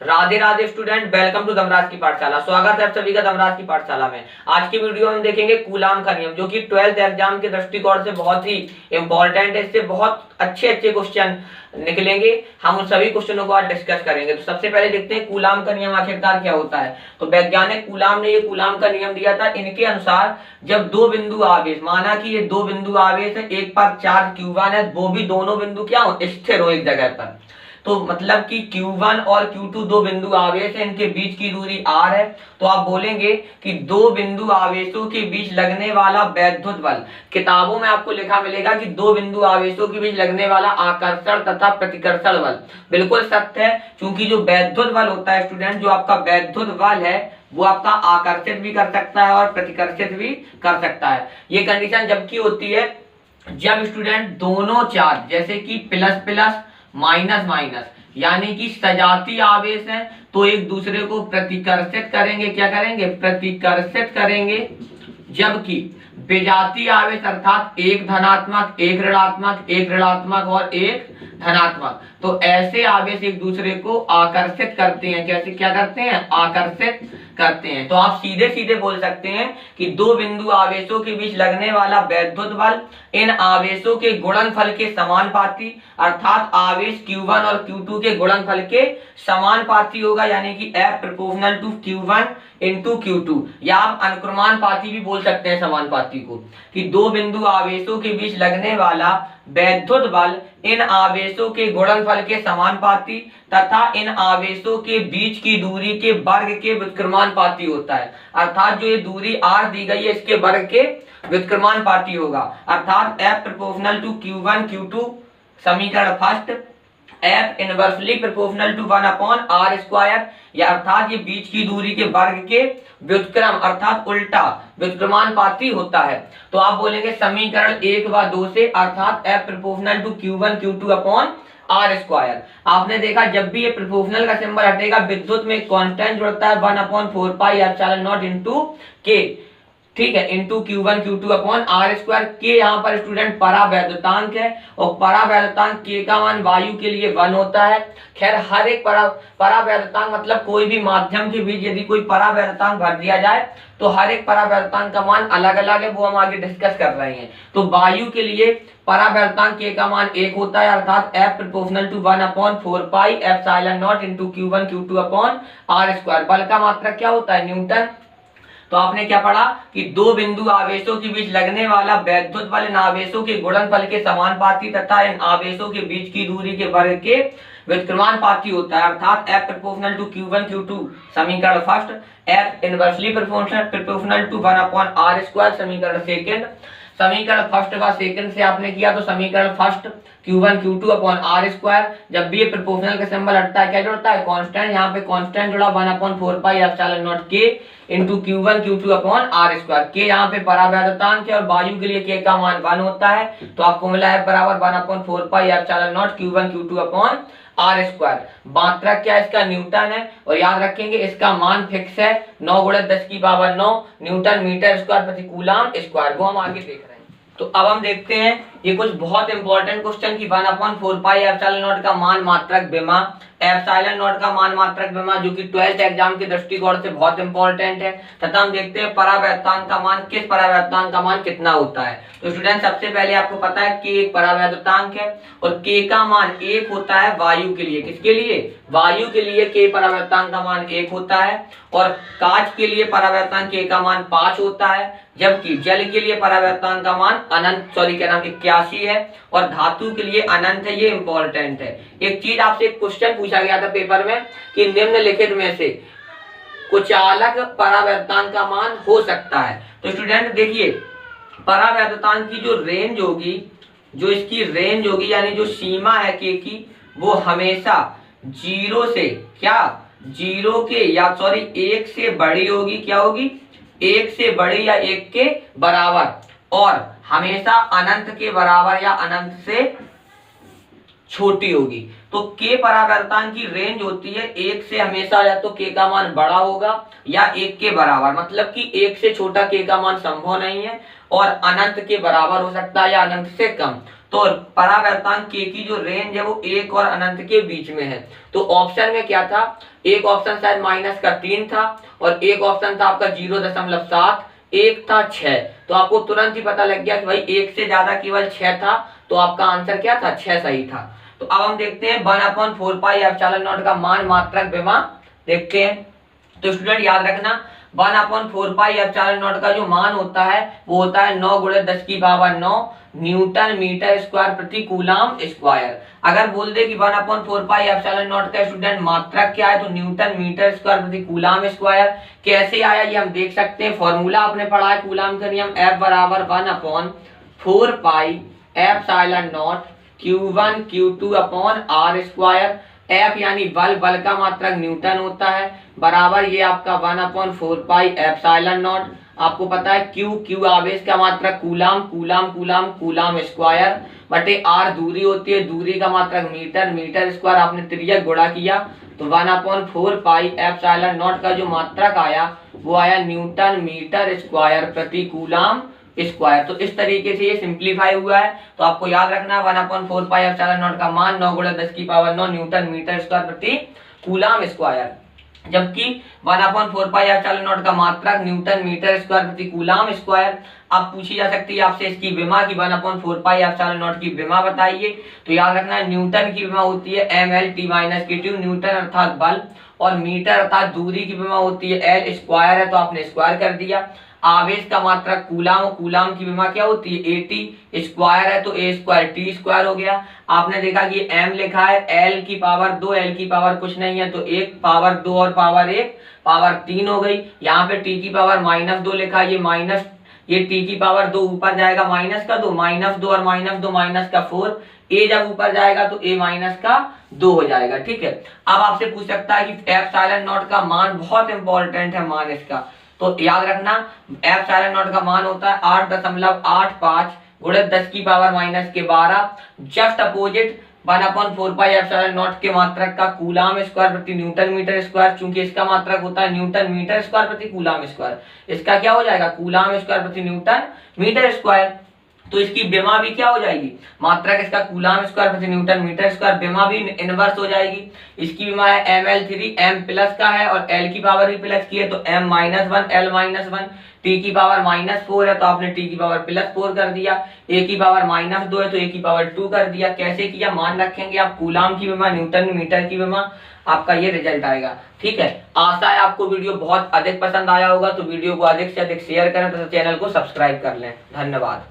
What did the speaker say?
Radhe Radhe student, welcome to Dhamraj की पाठशाला। स्वागत है आप सभी का धमराज की पाठशाला में। आज की वीडियो में देखेंगे कूलाम का नियम, जो कि 12th एग्जाम के दृष्टिकोण से बहुत ही इंपॉर्टेंट है। इससे बहुत अच्छे क्वेश्चन निकलेंगे। हम उन सभी क्वेश्चनों को आज डिस्कस करेंगे। तो सबसे पहले देखते हैं कूलाम का नियम आखिरकार क्या होता है। तो वैज्ञानिक कूलाम ने ये कूलाम का नियम दिया था। इनके अनुसार जब दो बिंदु आवेश, माना कि ये दो बिंदु आवेश है, एक पर चार्ज Q1 है, वो भी दोनों बिंदु क्या हो, स्थिर हो एक जगह पर। तो मतलब कि Q1 और Q2 दो बिंदु आवेश है, इनके बीच की दूरी r है। तो आप बोलेंगे कि दो बिंदु आवेशों के बीच लगने वाला वैद्युत बल, किताबों में आपको लिखा मिलेगा कि दो बिंदु आवेशों के बीच लगने वाला आकर्षण तथा प्रतिकर्षण बल। बिल्कुल सत्य है, क्योंकि जो वैद्युत बल होता है स्टूडेंट, जो आपका वैद्युत बल है वो आपका आकर्षित भी कर सकता है और प्रतिकर्षित भी कर सकता है। ये कंडीशन जबकि होती है जब स्टूडेंट दोनों चार्ज, जैसे कि प्लस प्लस माइनस माइनस, यानी कि सजातीय आवेश हैं, तो एक दूसरे को प्रतिकर्षित करेंगे। क्या करेंगे? प्रतिकर्षित करेंगे। जबकि विजातीय आवेश अर्थात एक धनात्मक, एक ऋणात्मक, एक ऋणात्मक और एक धनात्मक, तो ऐसे आवेश एक दूसरे को आकर्षित करते हैं। कैसे क्या करते हैं? आकर्षित करते हैं। तो आप सीधे सीधे बोल सकते हैं कि दो बिंदु आवेशों के बीच लगने वाला वैद्युत बल इन आवेशों के गुणनफल के समानुपाती, अर्थात आवेश Q1 और Q2 के गुणनफल के समानुपाती होगा, यानी कि F proportional to Q1 into Q2, या आप अनुक्रमानुपाती भी बोल सकते हैं समानुपाती को, कि दो बिंदु आवेशों के बीच लगने वाला वैद्युत बल इन आवेशों के गुणनफल के समानुपाती तथा इन आवेशों के बीच की दूरी के वर्ग के व्युत्क्रमानुपाती होता है। अर्थात जो ये दूरी r दी गई है, इसके वर्ग के व्युत्क्रमानुपाती होगा। अर्थात F proportional to Q1 Q2, समीकरण first, F inversely proportional to 1/r², या अर्थात ये बीच की दूरी के वर्ग के व्युत्क्रम अर्थात उल्टा व्युत्क्रमानुपाती होता है। तो आप बोलेंगे समीकरण 1 व 2 से, अर्थात F proportional to Q1 Q2/r²। आपने देखा जब भी ये प्रोपोर्शनल का सिंबल हटेगा, विद्युत में कांस्टेंट जुड़ता है 1/4πε0 इंटू k, ठीक है, इंटू Q1 Q2/r²। के यहाँ पर स्टूडेंट परावैद्युतांक है, और परावैद्युतांक के का मान वायु के लिए 1 होता है। खैर हर एक परावैद्युतांक मतलब कोई भी माध्यम के बीच यदि कोई परावैद्युतांक भर दिया जाए तो हर एक परावैद्युतांक का मान अलग अलग है, वो हम आगे डिस्कस कर रहे हैं। तो वायु के लिए परावैद्युतांक के का मान 1 होता है, अर्थात F proportional to 1/4πε0 into Q1 Q2/r²। बल का मात्रक क्या होता है? न्यूटन। तो आपने क्या पढ़ा कि दो बिंदु आवेशों के बीच लगने वाला वैद्युत बल इन आवेशों के गुणनफल के समानुपाती तथा इन आवेशों के बीच की दूरी के वर्ग के व्युत्क्रमानुपाती होता है। अर्थात F proportional to Q1 Q2, समीकरण first, F inversely proportional to 1/r², समीकरण सेकंड। समीकरण फर्स्ट व सेकंड से आपने किया तो समीकरण फर्स्ट Q1 Q2/r²। जब भी ये प्रोपोर्शनल का सिंबल हटता है, क्या जुड़ता है? कांस्टेंट। यहाँ पे कांस्टेंट जुड़ा 1/4πε0 k इंटू Q1 Q2/r²। के यहाँ पे परावैद्युतांक है और वायु के लिए k का मान 1 होता है, तो आपको मिला है बराबर 1/4πε0 Q1 Q2/r²। मात्रक क्या है इसका? न्यूटन है। और याद रखेंगे इसका मान फिक्स है 9 × 10⁹ न्यूटन मीटर स्क्वायर प्रति कूलाम स्क्वायर, वो हम आगे देख रहे हैं। तो अब हम देखते हैं ये कुछ बहुत इंपॉर्टेंट क्वेश्चन की 1/4πε0 का मान मात्रक विमा, ε0 का मान मात्रक विमा, जो कि 12th एग्जाम के दृष्टिकोण से बहुत इंपॉर्टेंट है। तथा हम देखते हैं परावैद्युतांक का मान, किस परावैद्युतांक का मान कितना होता है। तो स्टूडेंट सबसे पहले आपको पता है कि एक परावैद्युतांक है और k का मान 1 होता है वायु के लिए। किसके लिए? वायु के लिए k परावैद्युतांक का मान 1 होता है, और कांच के लिए परावैद्युतांक k का मान 5 होता है, जबकि जल के लिए परावैद्युतांक का मान अनंत 81 है, और धातु के लिए अनंत है। ये इंपॉर्टेंट है। एक चीज आपसे एक क्वेश्चन पूछा गया था पेपर में कि निम्नलिखित में से कुचालक परावैद्युतांक का मान हो सकता है। तो स्टूडेंट देखिए, परावैद्युतांक की जो रेंज होगी, जो इसकी रेंज होगी, यानी जो सीमा है के की, वो हमेशा 0 से क्या 0 के या सॉरी 1 से बड़ी होगी। क्या होगी? 1 से बड़ी या 1 के बराबर, और हमेशा अनंत के बराबर या अनंत से छोटी होगी। तो के परावैद्युतांक की रेंज होती है 1 से हमेशा या तो के का मान बड़ा होगा या 1 के बराबर, मतलब कि 1 से छोटा के का मान संभव नहीं है, और अनंत के बराबर हो सकता है या अनंत से कम। तो परावर्तांक के की जो रेंज है वो 1 और अनंत के बीच में है। तो ऑप्शन में क्या था, एक ऑप्शन शायद -3 था और एक ऑप्शन था आपका 0.7, एक था 6। तो आपको तुरंत ही पता लग गया कि भाई एक से ज्यादा केवल 6 था, तो आपका आंसर क्या था, 6 सही था। तो अब हम देखते हैं 1/4 पाई एप्सिलॉन नॉट का मान मात्रक विमा देखते हैं। तो स्टूडेंट याद रखना 1/4 पाई एप्सिलॉन नॉट का जो मान होता है वो होता है 9 × 10⁹ न्यूटन मीटर स्क्वायर प्रति कूलाम स्क्वायर। अगर बोल दे कि 1/4 पाई एप्सिलॉन नॉट का स्टूडेंट मात्रक क्या है, तो न्यूटन मीटर स्क्वायर प्रति कूलाम स्क्वायर। कैसे आया ये हम देख सकते हैं, फॉर्मूला आपने पढ़ा है कूलाम का नियम, F बराबर 1/4 pi epsilon not Q1 Q2 upon R square. F यानी बल, बल का मात्रक न्यूटन होता है, बराबर ये आपका 1/4 पाई एप्सिलॉन नॉट। आपको पता है Q आवेश का मात्रक coulomb, coulomb coulomb coulomb square बटे R दूरी होती है, दूरी का मात्रक मीटर, मीटर स्क्वायर आपने त्रिज्यक गुणा किया, तो 1/4 पाई एप्सिलॉन नॉट का जो मात्रक आया वो आया न्यूटन मीटर स्क्वायर प्रति कूलाम स्क्वायर। तो इस तरीके से ये सिंप्लीफाई हुआ है। तो आपको याद रखना 1/4 पाई एप्सिलॉन नॉट का मान 9 × 10⁹ न्यूटन मीटर स्क्वायर प्रति कूलाम स्क्वायर, जबकि 1/4 पाई एप्सिलॉन नॉट का मात्रक न्यूटन मीटर स्क्वायर प्रति कूलाम स्क्वायर। अब पूछी जा सकती है आपसे इसकी विमा की 1/4 पाई एप्सिलॉन नॉट की विमा बताइए। तो याद रखना न्यूटन की विमा होती है mL/t-2 न्यूटन अर्थात बल, और मीटर अर्थात दूरी की विमा होती है L स्क्वायर है तो आपने स्क्वायर कर दिया। आवेश का मात्रक कूलाम, कूलाम की विमा क्या होती है AT स्क्वायर है तो A स्क्वायर T स्क्वायर हो गया। आपने देखा कि M लिखा है L की पावर 2, L की पावर कुछ नहीं है तो 1 पावर 2 और पावर 1 पावर 3 हो गई। यहाँ पे T की पावर -2 लिखा है, ये T की पावर 2 ऊपर जाएगा -2 और -2 -4, A जब ऊपर जाएगा तो A -2 हो जाएगा। ठीक है, अब आपसे पूछ सकता है कि एप्सिलॉन नॉट का मान, बहुत इंपॉर्टेंट है मान इसका, तो याद रखना एप्सिलॉन नॉट का मान होता है 8.85 × 10⁻⁻12 just opposite 1/4 pi epsilon not के मात्रक का कूलाम स्क्वायर प्रति न्यूटन मीटर स्क्वायर। चूंकि इसका मात्रक होता है न्यूटन मीटर स्क्वायर प्रति कूलाम स्क्वायर, इसका क्या हो जाएगा कूलाम स्क्वायर प्रति न्यूटन मीटर स्क्वायर। तो इसकी विमा भी क्या हो जाएगी, मात्रक इसका कूलाम स्क्वायर प्रति न्यूटन मीटर स्क्वायर, विमा भी इनवर्स हो जाएगी। इसकी विमा है mL3, m प्लस का है और L की पावर भी प्लस की है तो m-1 L-1, T की पावर -4 है तो आपने T की पावर +4 कर दिया, A की पावर -2 है तो A की पावर 2 कर दिया। कैसे किया, मान रखेंगे आप कूलाम की विमा, न्यूटन मीटर की विमा, आपका ये रिजल्ट आएगा। ठीक है, आशा है आपको वीडियो बहुत अधिक पसंद आया होगा, तो वीडियो को अधिक से अधिक शेयर करें तथा चैनल को सब्सक्राइब कर लें। धन्यवाद।